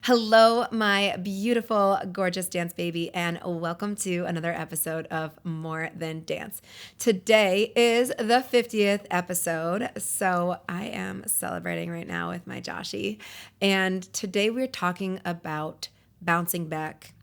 Hello, my beautiful, gorgeous dance baby, and welcome to another episode of More Than Dance. Today is the 50th episode, so I am celebrating right now with my Joshie. And today we're talking about bouncing back.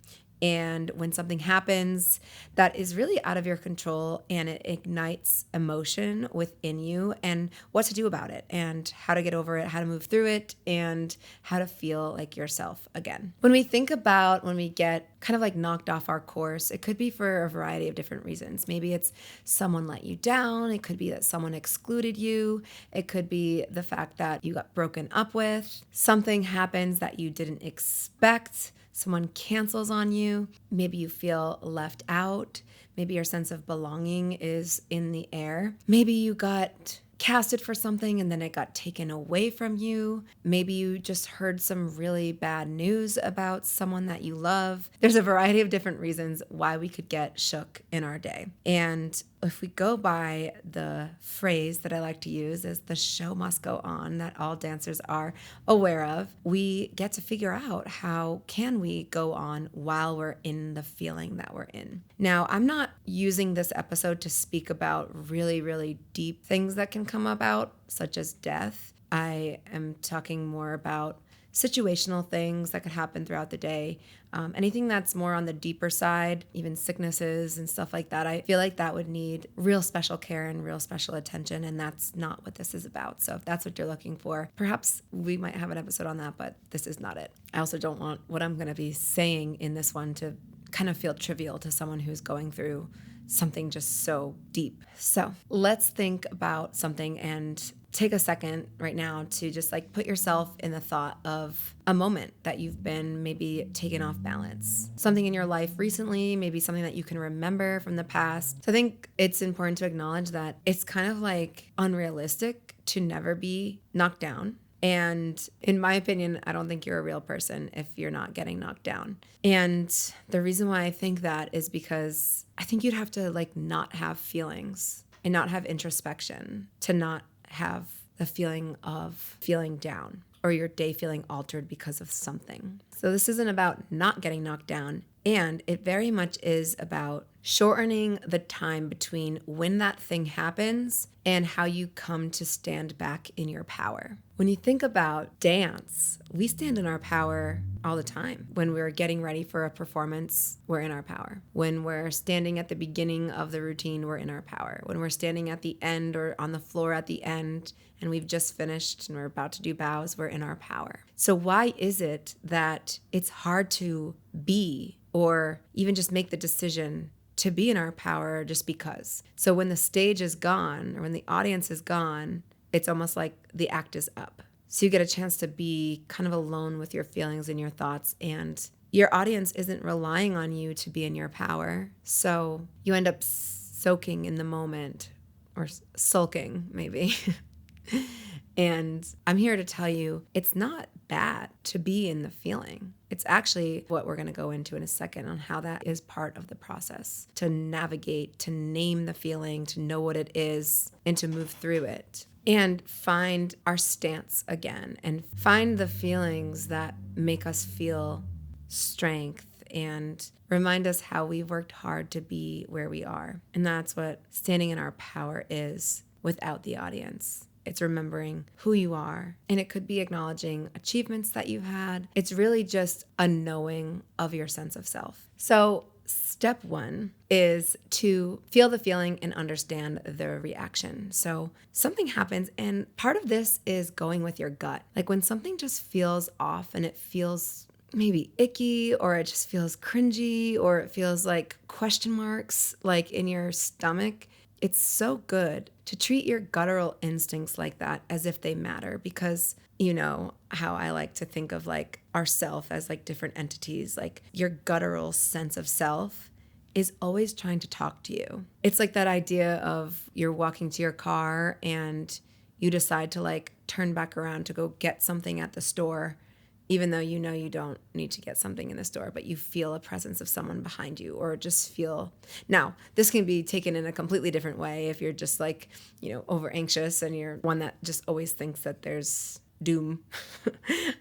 And when something happens that is really out of your control and it ignites emotion within you, and what to do about it, and how to get over it, how to move through it, and how to feel like yourself again. When we think about when we get kind of like knocked off our course, it could be for a variety of different reasons. Maybe it's someone let you down. It could be that someone excluded you. It could be the fact that you got broken up with. Something happens that you didn't expect. Someone cancels on you. Maybe you feel left out. Maybe your sense of belonging is in the air. Maybe you got casted for something and then it got taken away from you. Maybe you just heard some really bad news about someone that you love. There's a variety of different reasons why we could get shook in our day. And if we go by the phrase that I like to use is the show must go on, that all dancers are aware of, we get to figure out how can we go on while we're in the feeling that we're in. Now, I'm not using this episode to speak about really, really deep things that can come about, such as death. I am talking more about situational things that could happen throughout the day. Anything that's more on the deeper side, even sicknesses and stuff like that, I feel like that would need real special care and real special attention, and that's not what this is about. So if that's what you're looking for, perhaps we might have an episode on that, but this is not it. I also don't want what I'm going to be saying in this one to kind of feel trivial to someone who's going through something just so deep. So let's think about something and take a second right now to just like put yourself in the thought of a moment that you've been maybe taken off balance. Something in your life recently, maybe something that you can remember from the past. So I think it's important to acknowledge that it's kind of like unrealistic to never be knocked down. And in my opinion, I don't think you're a real person if you're not getting knocked down. And the reason why I think that is because I think you'd have to like not have feelings and not have introspection to not have the feeling of feeling down or your day feeling altered because of something. So this isn't about not getting knocked down. And it very much is about shortening the time between when that thing happens and how you come to stand back in your power. When you think about dance, we stand in our power all the time. When we're getting ready for a performance, we're in our power. When we're standing at the beginning of the routine, we're in our power. When we're standing at the end or on the floor at the end and we've just finished and we're about to do bows, we're in our power. So why is it that it's hard to be or even just make the decision to be in our power just because? So when the stage is gone or when the audience is gone, it's almost like the act is up. So you get a chance to be kind of alone with your feelings and your thoughts, and your audience isn't relying on you to be in your power. So you end up soaking in the moment or sulking maybe. And I'm here to tell you it's not bad to be in the feeling. It's actually what we're going to go into in a second on how that is part of the process to navigate, to name the feeling, to know what it is, and to move through it. And find our stance again and find the feelings that make us feel strength and remind us how we've worked hard to be where we are. And that's what standing in our power is without the audience. It's remembering who you are. And it could be acknowledging achievements that you've had. It's really just a knowing of your sense of self. So step one is to feel the feeling and understand the reaction. So something happens, and part of this is going with your gut. Like when something just feels off and it feels maybe icky, or it just feels cringy, or it feels like question marks like in your stomach, it's so good to treat your guttural instincts like that as if they matter, because you know how I like to think of like ourself as like different entities. Like your guttural sense of self is always trying to talk to you. It's like that idea of you're walking to your car and you decide to like turn back around to go get something at the store, even though you know you don't need to get something in the store, but you feel a presence of someone behind you, or just feel. Now, this can be taken in a completely different way if you're just like, over anxious and you're one that just always thinks that there's doom.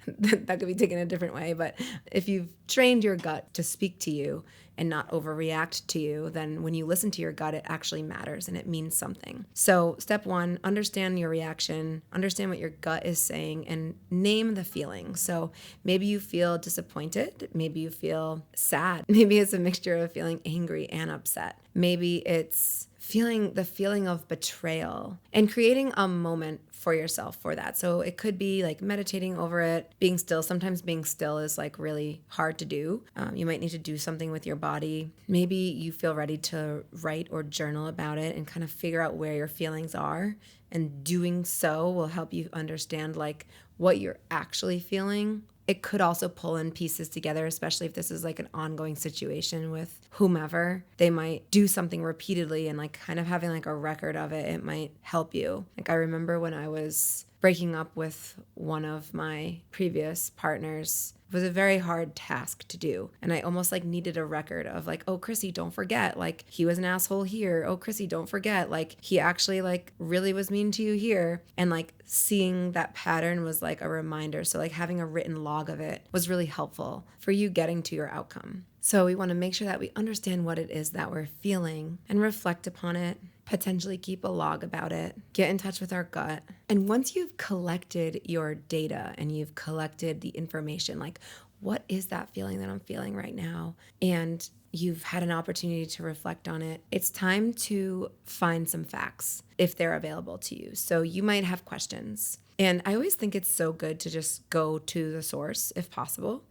That could be taken a different way. But if you've trained your gut to speak to you and not overreact to you, then when you listen to your gut, it actually matters and it means something. So step one, understand your reaction, understand what your gut is saying, and name the feeling. So maybe you feel disappointed. Maybe you feel sad. Maybe it's a mixture of feeling angry and upset. Maybe it's the feeling of betrayal, and creating a moment for yourself for that. So it could be like meditating over it, being still. Sometimes being still is like really hard to do. You might need to do something with your body. Maybe you feel ready to write or journal about it and kind of figure out where your feelings are. And doing so will help you understand like what you're actually feeling. It could also pull in pieces together, especially if this is like an ongoing situation with whomever. They might do something repeatedly, and like kind of having like a record of it, it might help you. Like I remember when I was breaking up with one of my previous partners, it was a very hard task to do. And I almost like needed a record of like, oh, Chrissy, don't forget, like he was an asshole here. Oh, Chrissy, don't forget, like he actually like really was mean to you here. And like seeing that pattern was like a reminder. So like having a written log of it was really helpful for you getting to your outcome. So we want to make sure that we understand what it is that we're feeling and reflect upon it, potentially keep a log about it, get in touch with our gut. And once you've collected your data and you've collected the information, like what is that feeling that I'm feeling right now? And you've had an opportunity to reflect on it, it's time to find some facts if they're available to you. So you might have questions. And I always think it's so good to just go to the source if possible,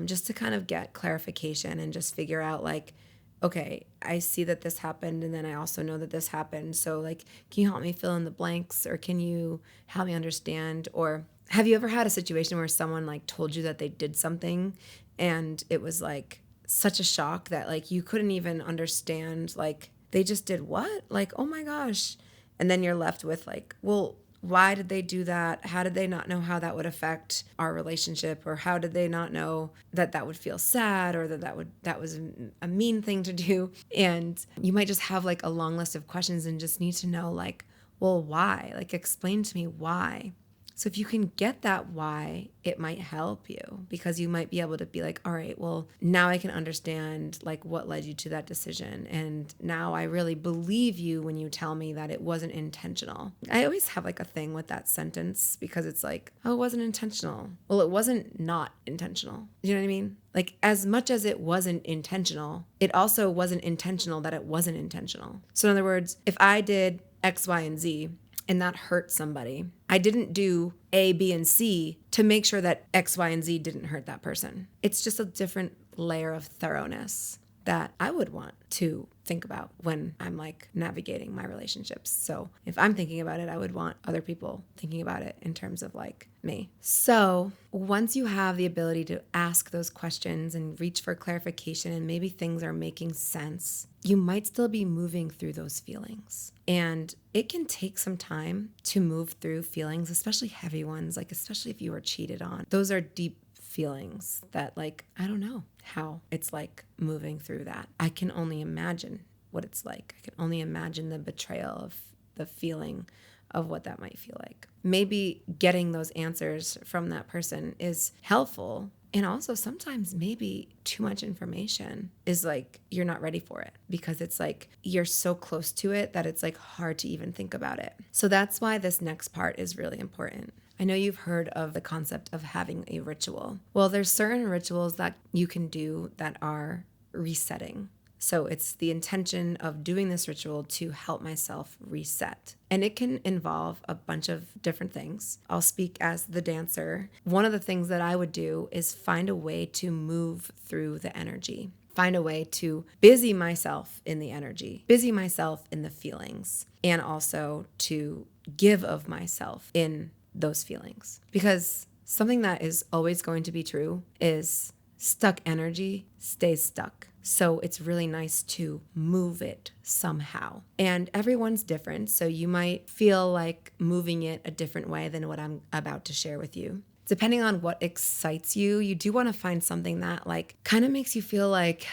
just to kind of get clarification and just figure out like, okay, I see that this happened, and then I also know that this happened. So like, can you help me fill in the blanks, or can you help me understand? Or have you ever had a situation where someone like told you that they did something and it was like such a shock that like you couldn't even understand, like they just did what? Like, oh my gosh. And then you're left with like, well, why did they do that? How did they not know how that would affect our relationship? Or how did they not know that that would feel sad, or that was a mean thing to do? And you might just have like a long list of questions and just need to know like, well, why? Like explain to me why. So if you can get that why, it might help you, because you might be able to be like, all right, well, now I can understand like what led you to that decision. And now I really believe you when you tell me that it wasn't intentional. I always have like a thing with that sentence, because it's like, oh, it wasn't intentional. Well, it wasn't not intentional. You know what I mean? Like as much as it wasn't intentional, it also wasn't intentional that it wasn't intentional. So in other words, if I did X, Y, and Z, and that hurt somebody, I didn't do A, B, and C to make sure that X, Y, and Z didn't hurt that person. It's just a different layer of thoroughness that I would want to think about when I'm like navigating my relationships. So if I'm thinking about it, I would want other people thinking about it in terms of like me. So once you have the ability to ask those questions and reach for clarification, and maybe things are making sense, you might still be moving through those feelings. And it can take some time to move through feelings, especially heavy ones, like especially if you were cheated on. Those are deep feelings that like, I don't know how it's like moving through that. I can only imagine what it's like. I can only imagine the betrayal of the feeling of what that might feel like. Maybe getting those answers from that person is helpful. And also sometimes maybe too much information is like, you're not ready for it, because it's like, you're so close to it that it's like hard to even think about it. So that's why this next part is really important. I know you've heard of the concept of having a ritual. Well, there's certain rituals that you can do that are resetting. So it's the intention of doing this ritual to help myself reset. And it can involve a bunch of different things. I'll speak as the dancer. One of the things that I would do is find a way to move through the energy. Find a way to busy myself in the energy, busy myself in the feelings, and also to give of myself in those feelings. Because something that is always going to be true is stuck energy stays stuck. So it's really nice to move it somehow. And everyone's different, so you might feel like moving it a different way than what I'm about to share with you. Depending on what excites you, you do want to find something that like kind of makes you feel like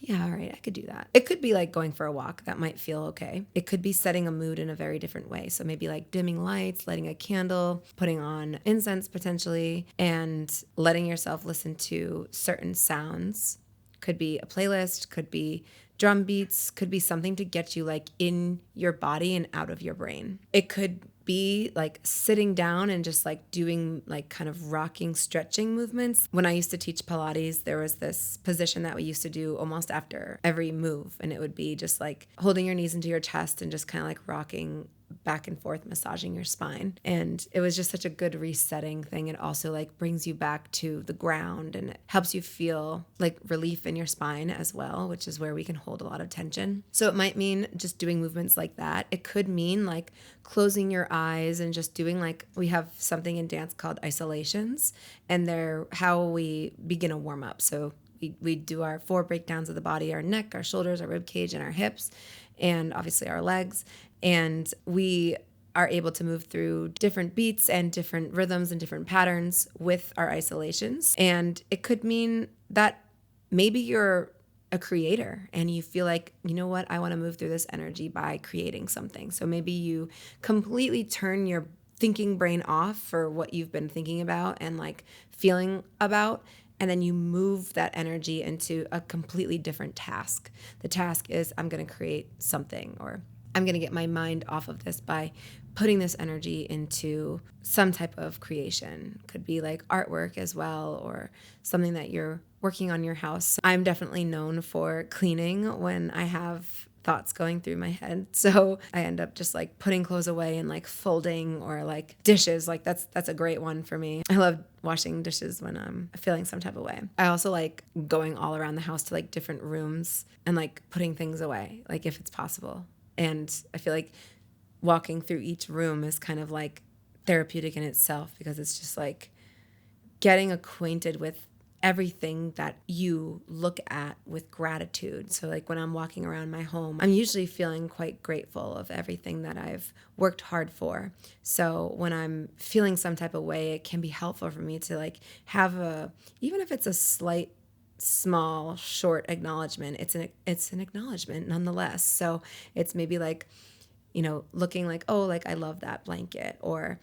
yeah, all right, I could do that. It could be like going for a walk. That might feel okay. It could be setting a mood in a very different way. So maybe like dimming lights, lighting a candle, putting on incense potentially, and letting yourself listen to certain sounds. Could be a playlist, could be drum beats, could be something to get you like in your body and out of your brain. It could be like sitting down and just like doing like kind of rocking stretching movements. When I used to teach Pilates, there was this position that we used to do almost after every move, and it would be just like holding your knees into your chest and just kind of like rocking back and forth, massaging your spine. And it was just such a good resetting thing. It also like brings you back to the ground, and it helps you feel like relief in your spine as well, which is where we can hold a lot of tension. So it might mean just doing movements like that. It could mean like closing your eyes and just doing like, we have something in dance called isolations, and they're how we begin a warm up. So we do our 4 breakdowns of the body: our neck, our shoulders, our rib cage, and our hips, and obviously our legs. And we are able to move through different beats and different rhythms and different patterns with our isolations. And it could mean that maybe you're a creator and you feel like, you know what, I want to move through this energy by creating something. So maybe you completely turn your thinking brain off for what you've been thinking about and like feeling about, and then you move that energy into a completely different task. The task is, I'm going to create something, or I'm going to get my mind off of this by putting this energy into some type of creation. Could be like artwork as well, or something that you're working on your house. I'm definitely known for cleaning when I have thoughts going through my head. So I end up just like putting clothes away and like folding, or like dishes. Like that's a great one for me. I love washing dishes when I'm feeling some type of way. I also like going all around the house to like different rooms and like putting things away, like if it's possible. And I feel like walking through each room is kind of like therapeutic in itself, because it's just like getting acquainted with everything that you look at with gratitude. So like when I'm walking around my home, I'm usually feeling quite grateful of everything that I've worked hard for. So when I'm feeling some type of way, it can be helpful for me to like have even if it's a slight, small, short acknowledgement, it's an acknowledgement nonetheless. So it's maybe like, looking like, oh, like I love that blanket, or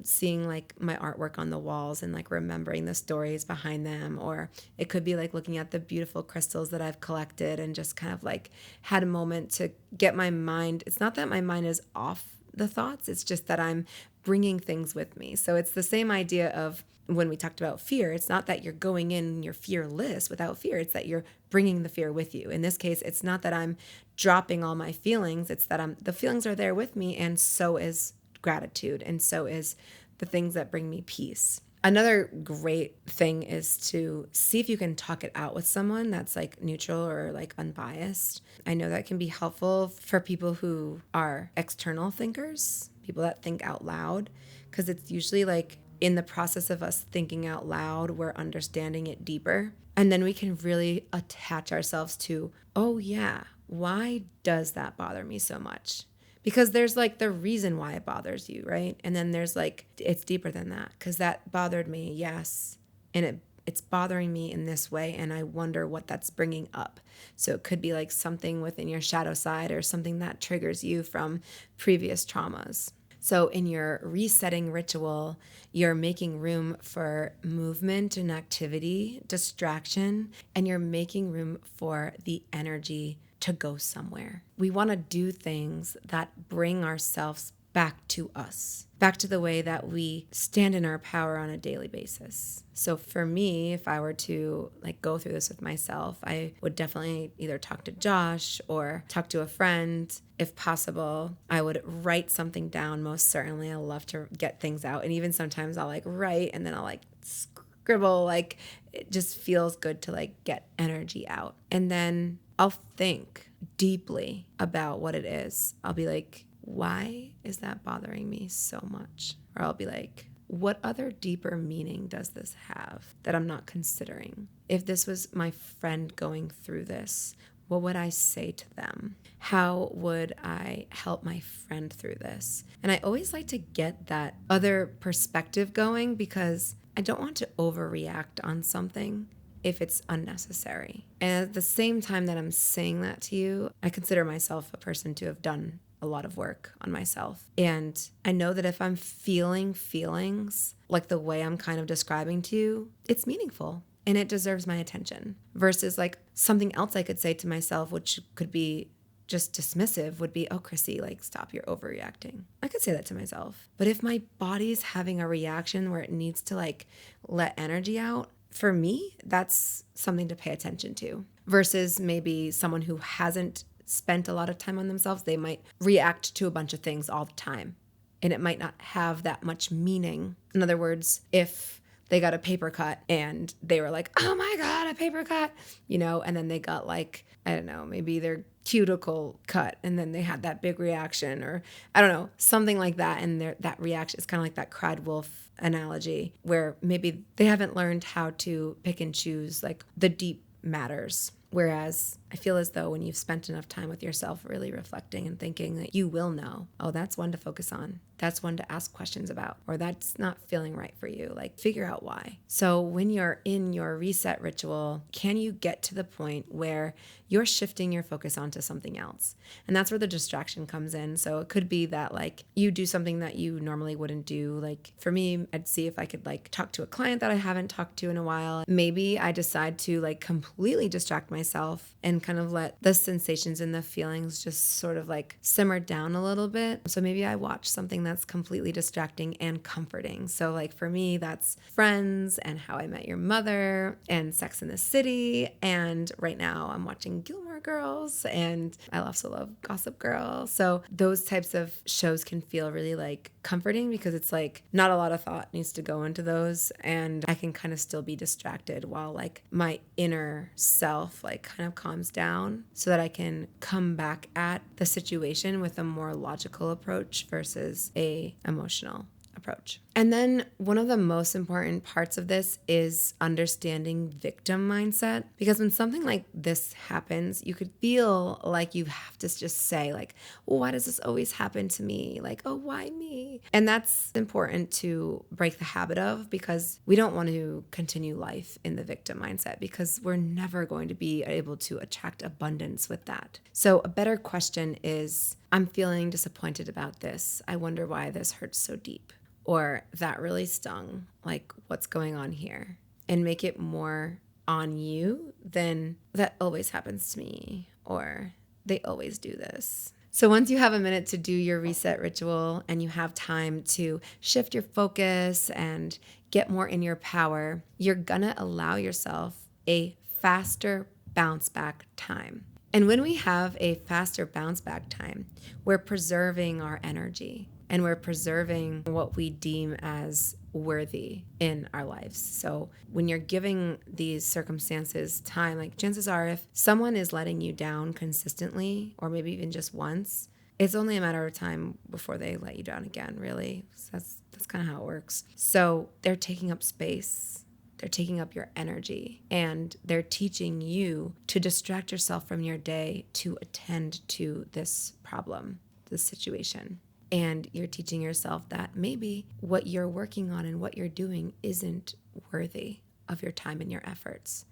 seeing like my artwork on the walls and like remembering the stories behind them. Or it could be like looking at the beautiful crystals that I've collected and just kind of like had a moment to get my mind. It's not that my mind is off the thoughts, it's just that I'm bringing things with me. So it's the same idea of when we talked about fear. It's not that you're going in and you're fearless without fear. It's that you're bringing the fear with you. In this case, it's not that I'm dropping all my feelings. It's that the feelings are there with me, and so is gratitude, and so is the things that bring me peace. Another great thing is to see if you can talk it out with someone that's like neutral or like unbiased. I know that can be helpful for people who are external thinkers, people that think out loud, because it's usually like in the process of us thinking out loud, we're understanding it deeper. And then we can really attach ourselves to, oh yeah, why does that bother me so much? Because there's like the reason why it bothers you, right? And then there's like, it's deeper than that, because that bothered me, yes. And it's bothering me in this way, and I wonder what that's bringing up. So it could be like something within your shadow side, or something that triggers you from previous traumas. So in your resetting ritual, you're making room for movement and activity, distraction, and you're making room for the energy to go somewhere. We want to do things that bring ourselves back to us, back to the way that we stand in our power on a daily basis. So for me, if I were to like go through this with myself, I would definitely either talk to Josh or talk to a friend. If possible, I would write something down. Most certainly, I love to get things out. And even sometimes I'll like write and then I'll like scribble. Like it just feels good to like get energy out. And then I'll think deeply about what it is. I'll be like, why is that bothering me so much? Or I'll be like, what other deeper meaning does this have that I'm not considering? If this was my friend going through this, what would I say to them? How would I help my friend through this? And I always like to get that other perspective going, because I don't want to overreact on something. if it's unnecessary. And at the same time that I'm saying that to you, I consider myself a person to have done a lot of work on myself. And I know that if I'm feeling feelings like the way I'm kind of describing to you, it's meaningful and it deserves my attention. Versus like something else I could say to myself, which could be just dismissive, would be, oh, Chrissy, like, stop, you're overreacting. I could say that to myself. But if my body's having a reaction where it needs to like let energy out, for me, that's something to pay attention to. Versus maybe someone who hasn't spent a lot of time on themselves, they might react to a bunch of things all the time. And it might not have that much meaning. In other words, if they got a paper cut and they were like, oh my God, a paper cut, and then they got like, I don't know, maybe their cuticle cut and then they had that big reaction, or I don't know, something like that. And that reaction is kind of like that cried wolf analogy where maybe they haven't learned how to pick and choose like the deep matters. Whereas I feel as though when you've spent enough time with yourself really reflecting and thinking that you will know, oh, that's one to focus on. That's one to ask questions about, or that's not feeling right for you. Like, figure out why. So when you're in your reset ritual, can you get to the point where you're shifting your focus onto something else? And that's where the distraction comes in. So it could be that like you do something that you normally wouldn't do. Like for me, I'd see if I could like talk to a client that I haven't talked to in a while. Maybe I decide to like completely distract myself and kind of let the sensations and the feelings just sort of like simmer down a little bit. So maybe I watch something that's completely distracting and comforting. So like for me, that's Friends and How I Met Your Mother and Sex and the City. And right now I'm watching Gilmore Girls and I also love Gossip Girl. So those types of shows can feel really like comforting because it's like not a lot of thought needs to go into those. And I can kind of still be distracted while like my inner self like kind of calms down so that I can come back at the situation with a more logical approach versus a emotional approach. And then one of the most important parts of this is understanding victim mindset, because when something like this happens, you could feel like you have to just say like, well, why does this always happen to me? Like, oh, why me? And that's important to break the habit of, because we don't want to continue life in the victim mindset because we're never going to be able to attract abundance with that. So a better question is, I'm feeling disappointed about this. I wonder why this hurts so deep. Or that really stung, like what's going on here? And make it more on you than that always happens to me, or they always do this. So once you have a minute to do your reset ritual and you have time to shift your focus and get more in your power, you're gonna allow yourself a faster bounce back time. And when we have a faster bounce back time, we're preserving our energy. And we're preserving what we deem as worthy in our lives. So when you're giving these circumstances time, like chances are if someone is letting you down consistently, or maybe even just once, it's only a matter of time before they let you down again, really. So that's kind of how it works. So they're taking up space. They're taking up your energy, and they're teaching you to distract yourself from your day to attend to this problem, this situation. And you're teaching yourself that maybe what you're working on and what you're doing isn't worthy of your time and your efforts.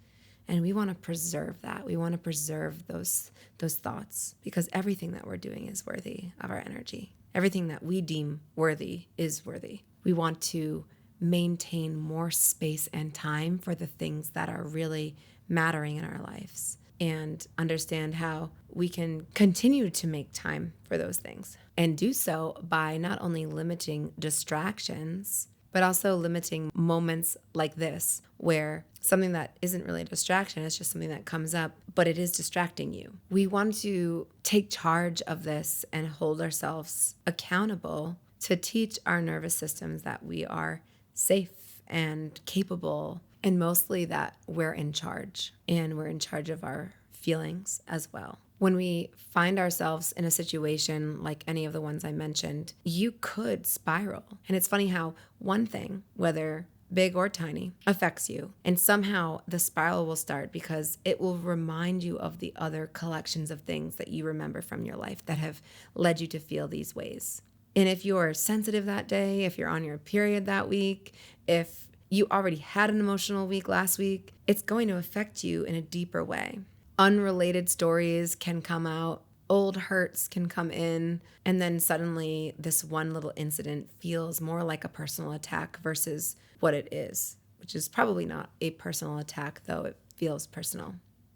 And we want to preserve that. We want to preserve those thoughts, because everything that we're doing is worthy of our energy. Everything that we deem worthy is worthy. We want to maintain more space and time for the things that are really mattering in our lives, and understand how we can continue to make time for those things, and do so by not only limiting distractions, but also limiting moments like this, where something that isn't really a distraction, it's just something that comes up, but it is distracting you. We want to take charge of this and hold ourselves accountable to teach our nervous systems that we are safe and capable, and mostly that we're in charge, and we're in charge of our feelings as well. When we find ourselves in a situation like any of the ones I mentioned, you could spiral. And it's funny how one thing, whether big or tiny, affects you. And somehow the spiral will start because it will remind you of the other collections of things that you remember from your life that have led you to feel these ways. And if you're sensitive that day, if you're on your period that week, if you already had an emotional week last week, it's going to affect you in a deeper way. Unrelated stories can come out, old hurts can come in, and then suddenly this one little incident feels more like a personal attack versus what it is, which is probably not a personal attack, though it feels personal.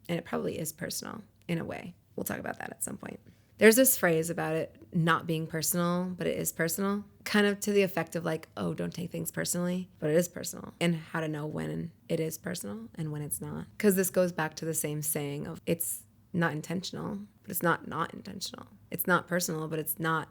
And it probably is personal in a way. We'll talk about that at some point. There's this phrase about it not being personal, but it is personal, kind of to the effect of like, oh, don't take things personally, but it is personal, and how to know when it is personal and when it's not. Because this goes back to the same saying of it's not intentional, but it's not intentional. It's not personal, but it's not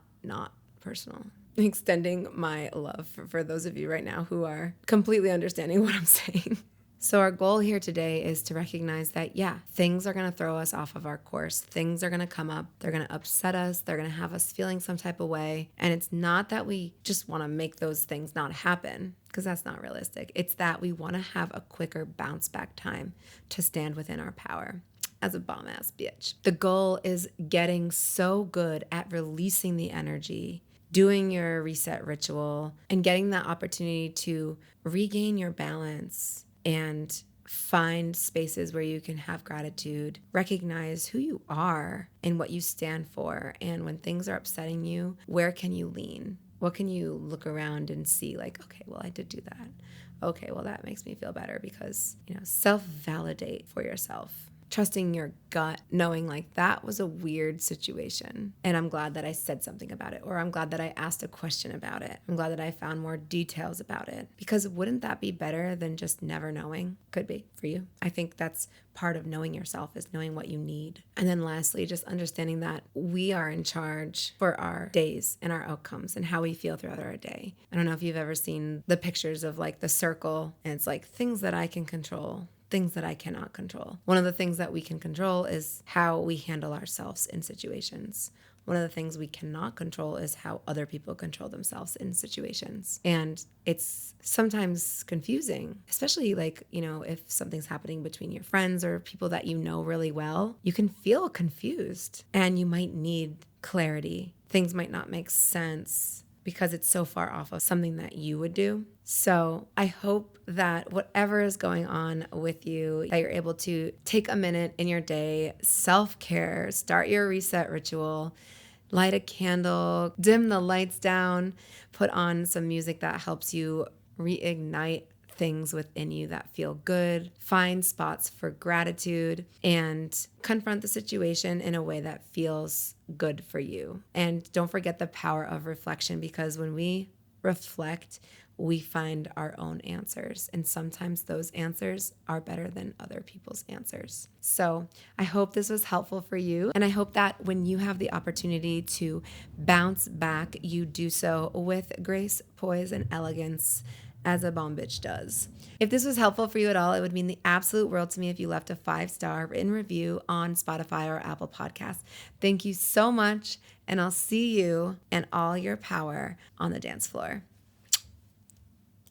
personal. Extending my love for those of you right now who are completely understanding what I'm saying. So our goal here today is to recognize that, yeah, things are going to throw us off of our course. Things are going to come up. They're going to upset us. They're going to have us feeling some type of way. And it's not that we just want to make those things not happen, because that's not realistic. It's that we want to have a quicker bounce back time to stand within our power as a bomb ass bitch. The goal is getting so good at releasing the energy, doing your reset ritual, and getting that opportunity to regain your balance and find spaces where you can have gratitude, recognize who you are and what you stand for. And when things are upsetting you, where can you lean? What can you look around and see like, okay, well, I did do that. Okay, well, that makes me feel better because, self-validate for yourself. Trusting your gut, knowing like that was a weird situation. And I'm glad that I said something about it, or I'm glad that I asked a question about it. I'm glad that I found more details about it, because wouldn't that be better than just never knowing? Could be for you. I think that's part of knowing yourself, is knowing what you need. And then lastly, just understanding that we are in charge for our days and our outcomes and how we feel throughout our day. I don't know if you've ever seen the pictures of like the circle, and it's like things that I can control, things that I cannot control. One of the things that we can control is how we handle ourselves in situations. One of the things we cannot control is how other people control themselves in situations. And it's sometimes confusing, especially like, if something's happening between your friends or people that you know really well, you can feel confused and you might need clarity. Things might not make sense because it's so far off of something that you would do. So I hope that whatever is going on with you, that you're able to take a minute in your day, self-care, start your reset ritual, light a candle, dim the lights down, put on some music that helps you reignite things within you that feel good, find spots for gratitude, and confront the situation in a way that feels good for you. And don't forget the power of reflection, because when we reflect, we find our own answers. And sometimes those answers are better than other people's answers. So I hope this was helpful for you. And I hope that when you have the opportunity to bounce back, you do so with grace, poise, and elegance, as a bomb bitch does. If this was helpful for you at all, it would mean the absolute world to me if you left a 5-star written review on Spotify or Apple Podcasts. Thank you so much, and I'll see you and all your power on the dance floor.